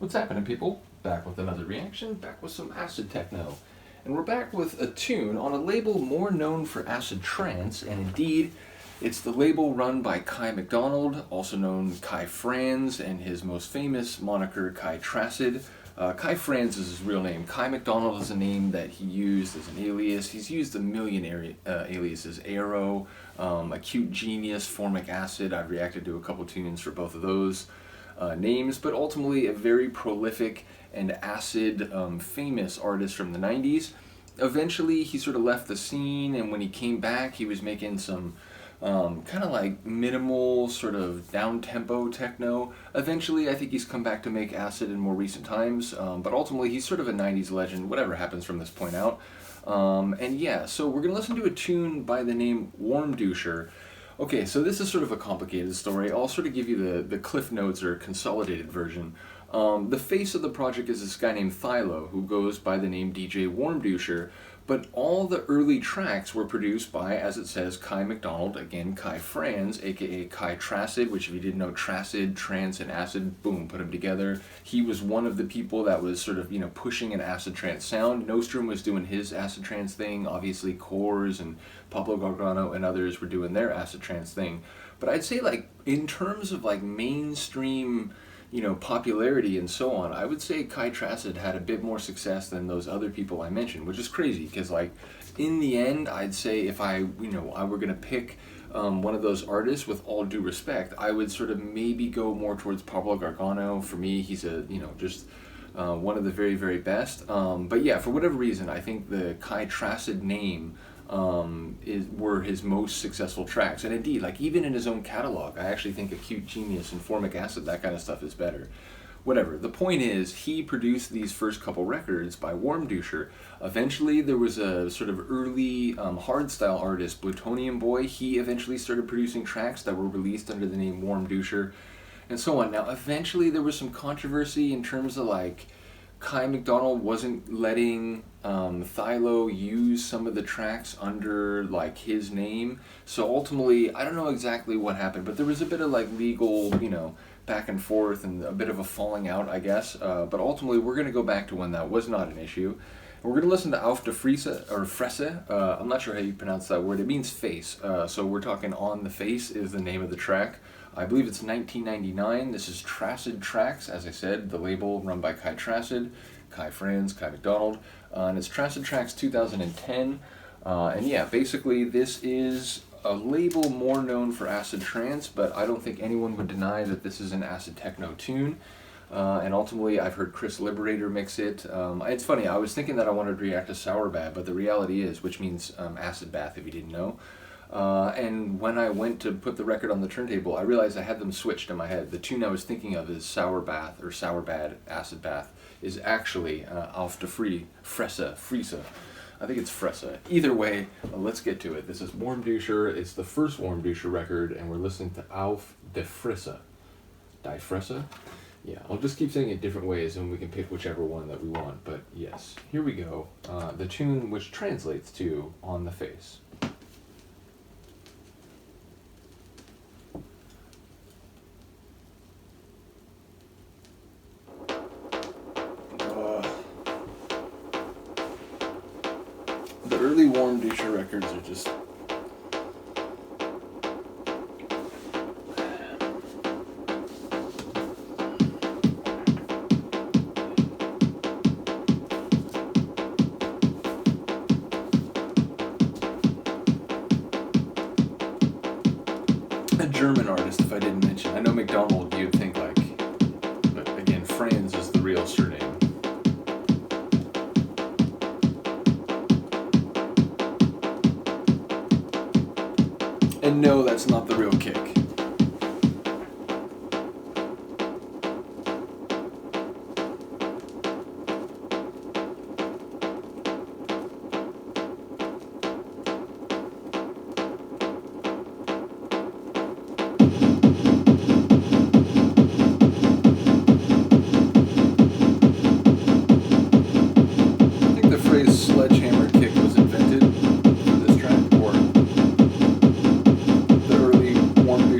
What's happening, people? Back with another reaction, back with some acid techno. And we're back with a tune on a label more known for acid trance, and indeed, it's the label run by Kai McDonald, also known Kai Franz, and his most famous moniker, Kai Tracid. Kai Franz is his real name. Kai McDonald is a name that he used as an alias. He's used a million aliases. Arrow, Acute Genius, Formic Acid. I've reacted to a couple tunes for both of those names, but ultimately a very prolific and acid famous artist from the 90s. Eventually he sort of left the scene, and when he came back he was making some kind of like minimal sort of down-tempo techno. Eventually I think he's come back to make acid in more recent times, but ultimately he's sort of a 90s legend, whatever happens from this point out. And yeah, so we're going to listen to a tune by the name Warmduscher. Okay, so this is sort of a complicated story. I'll sort of give you the Cliff Notes or consolidated version. The face of the project is this guy named Thylo, who goes by the name DJ Warmduscher, but all the early tracks were produced by, as it says, Kai McDonald, again Kai Franz, aka Kai Tracid, which if you didn't know, Tracid, Trance, and Acid, boom, put them together. He was one of the people that was sort of, pushing an acid trance sound. Nostrum was doing his acid trance thing, obviously Cores and Pablo Gargano and others were doing their acid trance thing. But I'd say, like, in terms of like mainstream popularity and so on, I would say Kai Tracid had a bit more success than those other people I mentioned, which is crazy because, like, in the end, I'd say if I were gonna pick one of those artists, with all due respect, I would sort of maybe go more towards Pablo Gargano. For me, he's a just one of the very, very best. But yeah, for whatever reason, I think the Kai Tracid name were his most successful tracks. And indeed, like, even in his own catalog, I actually think Acute Genius and Formic Acid, that kind of stuff is better. Whatever. The point is, he produced these first couple records by Warmduscher. Eventually, there was a sort of early hardstyle artist, Plutonium Boy. He eventually started producing tracks that were released under the name Warmduscher, and so on. Now, eventually, there was some controversy in terms of, like, Kai McDonald wasn't letting Thylo use some of the tracks under, like, his name. So ultimately, I don't know exactly what happened, but there was a bit of, like, legal, back and forth and a bit of a falling out, I guess. But ultimately, we're going to go back to when that was not an issue. And we're going to listen to Auf der Fresse, or Fresse. I'm not sure how you pronounce that word. It means face. So we're talking On the Face is the name of the track. I believe it's 1999. This is Tracid Tracks, as I said, the label run by Kai Tracid, Kai Franz, Kai McDonald, and it's Tracid Tracks 2010. And yeah, basically this is a label more known for acid trance, but I don't think anyone would deny that this is an acid techno tune. And ultimately, I've heard Chris Liberator mix it. It's funny, I was thinking that I wanted to react to Sour Bad, but the reality is, which means acid bath if you didn't know. And when I went to put the record on the turntable, I realized I had them switched in my head. The tune I was thinking of is Sour Bath, or Sour Bad, Acid Bath, is actually Auf der Fresse, Fresse. I think it's Fresse. Either way, let's get to it. This is Warmduscher. It's the first Warmduscher record, and we're listening to Auf der Fresse. Die Fresse? Yeah, I'll just keep saying it different ways, and we can pick whichever one that we want. But yes, here we go. The tune which translates to On the Face. The early Warmduscher records are just... a German artist, if I didn't mention. I know McDonald, you'd think, like, but again, Franz is the real surname. And no, that's not the real kick. I think the phrase sledgehammer kick was invented for this track, or the early Warmduscher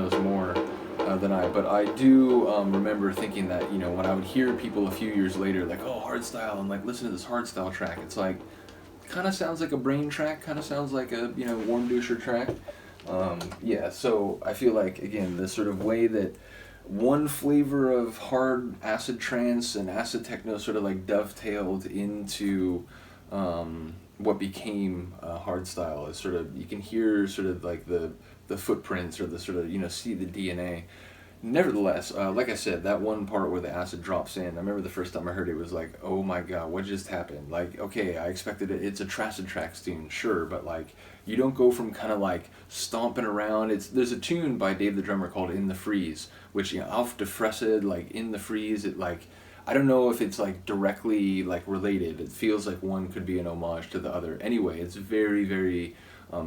knows more than I, but I do remember thinking that, you know, when I would hear people a few years later, like, oh, hardstyle, and like, listen to this hardstyle track, it's like, kind of sounds like a Brain track, kind of sounds like a, you know, Warmduscher track. Yeah, so I feel like, again, the sort of way that one flavor of hard acid trance and acid techno sort of like dovetailed into what became hardstyle is sort of, you can hear sort of like the footprints or the sort of, you know, see the DNA. Nevertheless, like I said, that one part where the acid drops in, I remember the first time I heard it was like, oh my god, what just happened? Like, okay, I expected it, it's a Tracid Tracks tune, sure, but like, you don't go from kind of like stomping around. There's a tune by Dave the Drummer called In the Freeze, which, you know, Auf the Fresse, like In the Freeze, it like, I don't know if it's like directly like related. It feels like one could be an homage to the other. Anyway, it's very, very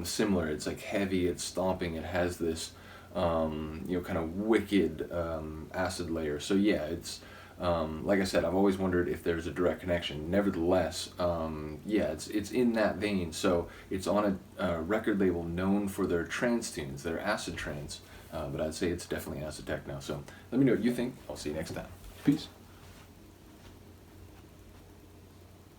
similar. It's like heavy, it's stomping, it has this you know, kind of wicked acid layer. So yeah, it's like I said, I've always wondered if there's a direct connection. Nevertheless, yeah, it's in that vein. So it's on a record label known for their trance tunes, their acid trance, but I'd say it's definitely acid techno. So let me know what you think. I'll see you next time. Peace.